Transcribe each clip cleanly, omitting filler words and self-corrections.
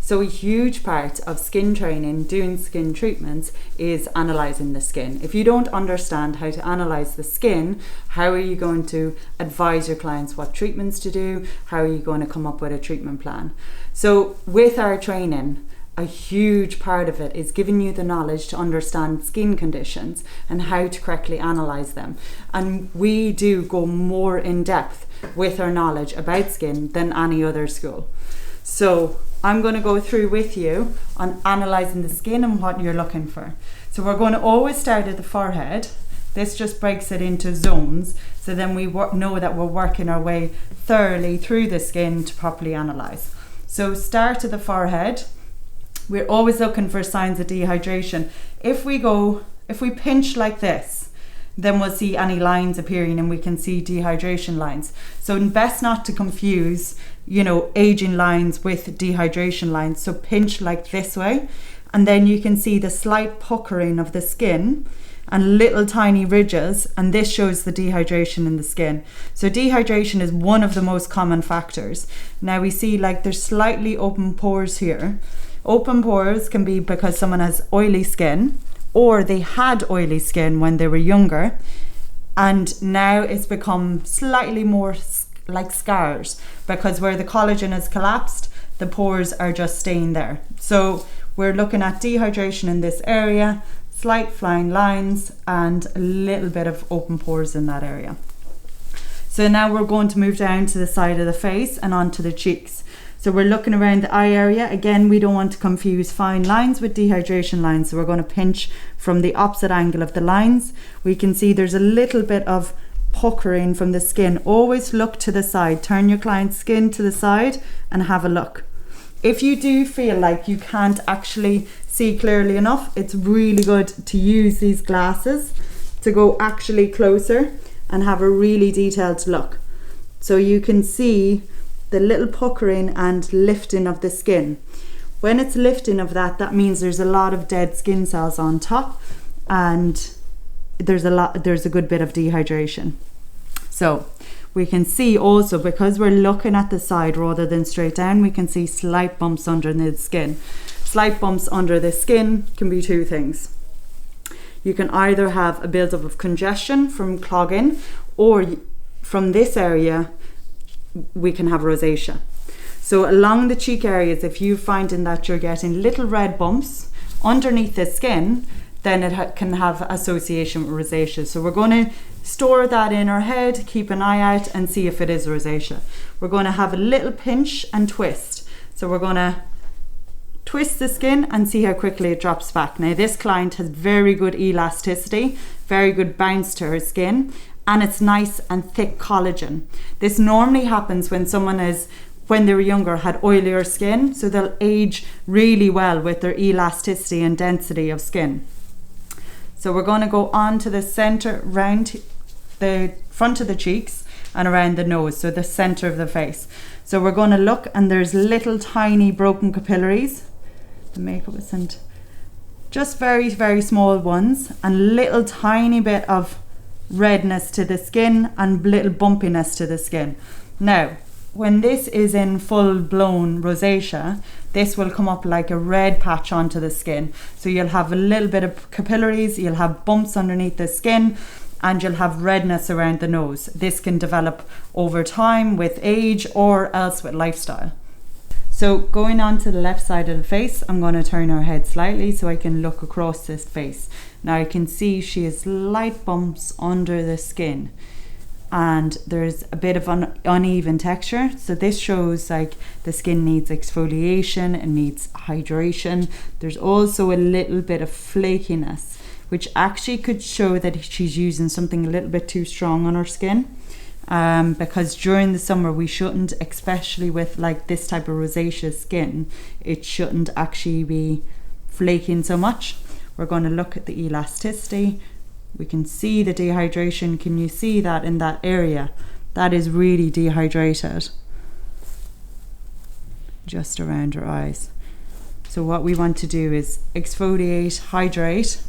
So a huge part of skin training, doing skin treatments, is analysing the skin. If you don't understand how to analyse the skin, how are you going to advise your clients what treatments to do? How are you going to come up with a treatment plan? So with our training, a huge part of it is giving you the knowledge to understand skin conditions and how to correctly analyse them. And we do go more in depth with our knowledge about skin than any other school. So I'm going to go through with you on analysing the skin and what you're looking for. So we're going to always start at the forehead. This just breaks it into zones, so then we know that we're working our way thoroughly through the skin to properly analyse. So start at the forehead. We're always looking for signs of dehydration. If we pinch like this, then we'll see any lines appearing and we can see dehydration lines. So best not to confuse, aging lines with dehydration lines. So pinch like this way, and then you can see the slight puckering of the skin and little tiny ridges, and this shows the dehydration in the skin. So dehydration is one of the most common factors. Now we see like there's slightly open pores here. Open pores can be because someone has oily skin, or they had oily skin when they were younger, and now it's become slightly more like scars, because where the collagen has collapsed, the pores are just staying there. So we're looking at dehydration in this area, slight fine lines, and a little bit of open pores in that area. So now we're going to move down to the side of the face and onto the cheeks. So we're looking around the eye area. Again, we don't want to confuse fine lines with dehydration lines. So we're going to pinch from the opposite angle of the lines. We can see there's a little bit of puckering from the skin. Always look to the side. Turn your client's skin to the side and have a look. If you do feel like you can't actually see clearly enough, it's really good to use these glasses to go actually closer and have a really detailed look. So you can see the little puckering and lifting of the skin. When it's lifting of that, that means there's a lot of dead skin cells on top, and there's a good bit of dehydration. So we can see also, because we're looking at the side rather than straight down, we can see slight bumps under the skin. Slight bumps under the skin can be two things. You can either have a buildup of congestion from clogging, or from this area we can have rosacea. So along the cheek areas, if you're finding that you're getting little red bumps underneath the skin, then it can have association with rosacea. So we're going to store that in our head, keep an eye out and see if it is rosacea. We're going to have a little pinch and twist. So we're going to twist the skin and see how quickly it drops back. Now this client has very good elasticity, very good bounce to her skin, and it's nice and thick collagen. This normally happens when when they were younger, had oilier skin, so they'll age really well with their elasticity and density of skin. So we're going to go on to the center, round the front of the cheeks and around the nose, so the center of the face. So we're going to look, and there's little tiny broken capillaries. The makeup isn't, just very, very small ones, and little tiny bit of redness to the skin and little bumpiness to the skin. Now, when this is in full-blown rosacea, this will come up like a red patch onto the skin. So you'll have a little bit of capillaries, you'll have bumps underneath the skin, and you'll have redness around the nose. This can develop over time with age or else with lifestyle. So going on to the left side of the face, I'm going to turn her head slightly so I can look across this face. Now I can see she has light bumps under the skin, and there's a bit of uneven texture. So this shows like the skin needs exfoliation and needs hydration. There's also a little bit of flakiness, which actually could show that she's using something a little bit too strong on her skin. Because during the summer we shouldn't, especially with like this type of rosacea skin, it shouldn't actually be flaking so much. We're going to look at the elasticity. We can see the dehydration. Can you see that in that area? That is really dehydrated. Just around her eyes. So what we want to do is exfoliate, hydrate,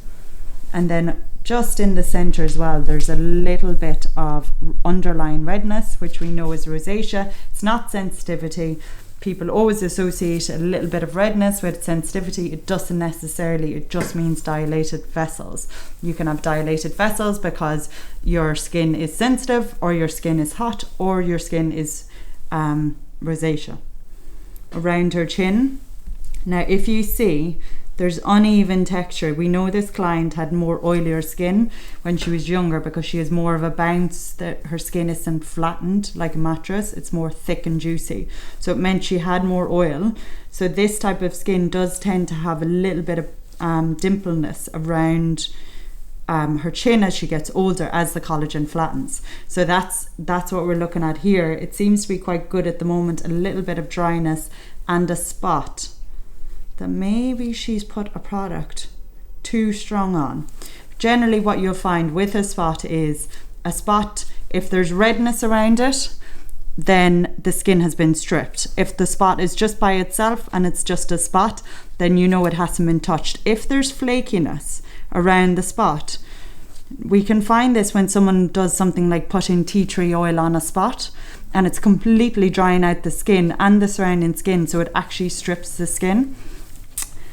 and then just in the center as well, there's a little bit of underlying redness, which we know is rosacea. It's not sensitivity, people always associate a little bit of redness with sensitivity. It doesn't necessarily, it just means dilated vessels. You can have dilated vessels because your skin is sensitive, or your skin is hot, or your skin is rosacea. Around her chin, now if you see there's uneven texture, we know this client had more oilier skin when she was younger because she has more of a bounce, that her skin isn't flattened like a mattress, it's more thick and juicy, so it meant she had more oil. So this type of skin does tend to have a little bit of dimpleness around her chin as she gets older, as the collagen flattens. So that's what we're looking at here. It seems to be quite good at the moment, a little bit of dryness and a spot that maybe she's put a product too strong on. Generally what you'll find with a spot is a spot, if there's redness around it, then the skin has been stripped. If the spot is just by itself and it's just a spot, then you know it hasn't been touched. If there's flakiness around the spot, we can find this when someone does something like putting tea tree oil on a spot, and it's completely drying out the skin and the surrounding skin, so it actually strips the skin.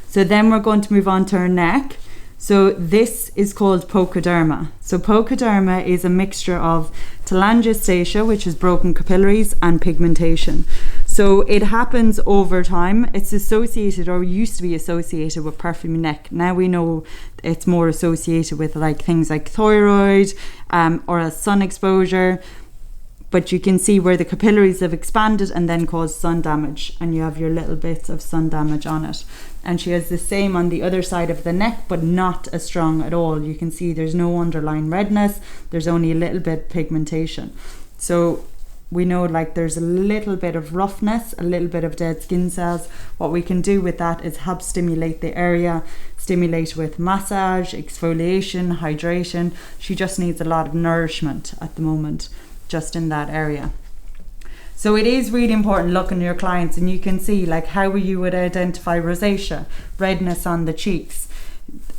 So then we're going to move on to her neck. So this is called pocoderma. So pocoderma is a mixture of telangiectasia, which is broken capillaries, and pigmentation. So it happens over time. It's associated, or used to be associated, with perfect neck. Now we know it's more associated with like things like thyroid or a sun exposure. But you can see where the capillaries have expanded and then caused sun damage, and you have your little bits of sun damage on it. And she has the same on the other side of the neck, but not as strong at all. You can see there's no underlying redness, there's only a little bit pigmentation. So we know like there's a little bit of roughness, a little bit of dead skin cells. What we can do with that is help stimulate the area, stimulate with massage, exfoliation, hydration. She just needs a lot of nourishment at the moment, just in that area. So it is really important looking at your clients, and you can see like how you would identify rosacea, redness on the cheeks.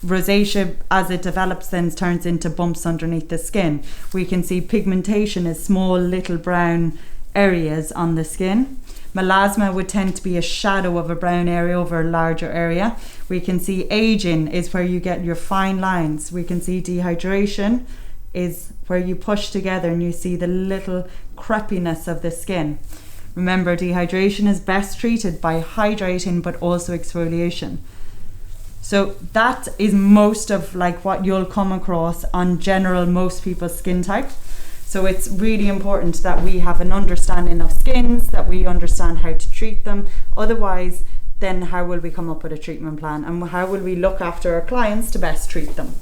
Rosacea, as it develops, then turns into bumps underneath the skin. We can see pigmentation as small little brown areas on the skin. Melasma would tend to be a shadow of a brown area over a larger area. We can see aging is where you get your fine lines. We can see dehydration is where you push together and you see the little crepiness of the skin. Remember, dehydration is best treated by hydrating but also exfoliation. So that is most of like what you'll come across on general most people's skin type. So it's really important that we have an understanding of skins, that we understand how to treat them. Otherwise, then how will we come up with a treatment plan, and how will we look after our clients to best treat them?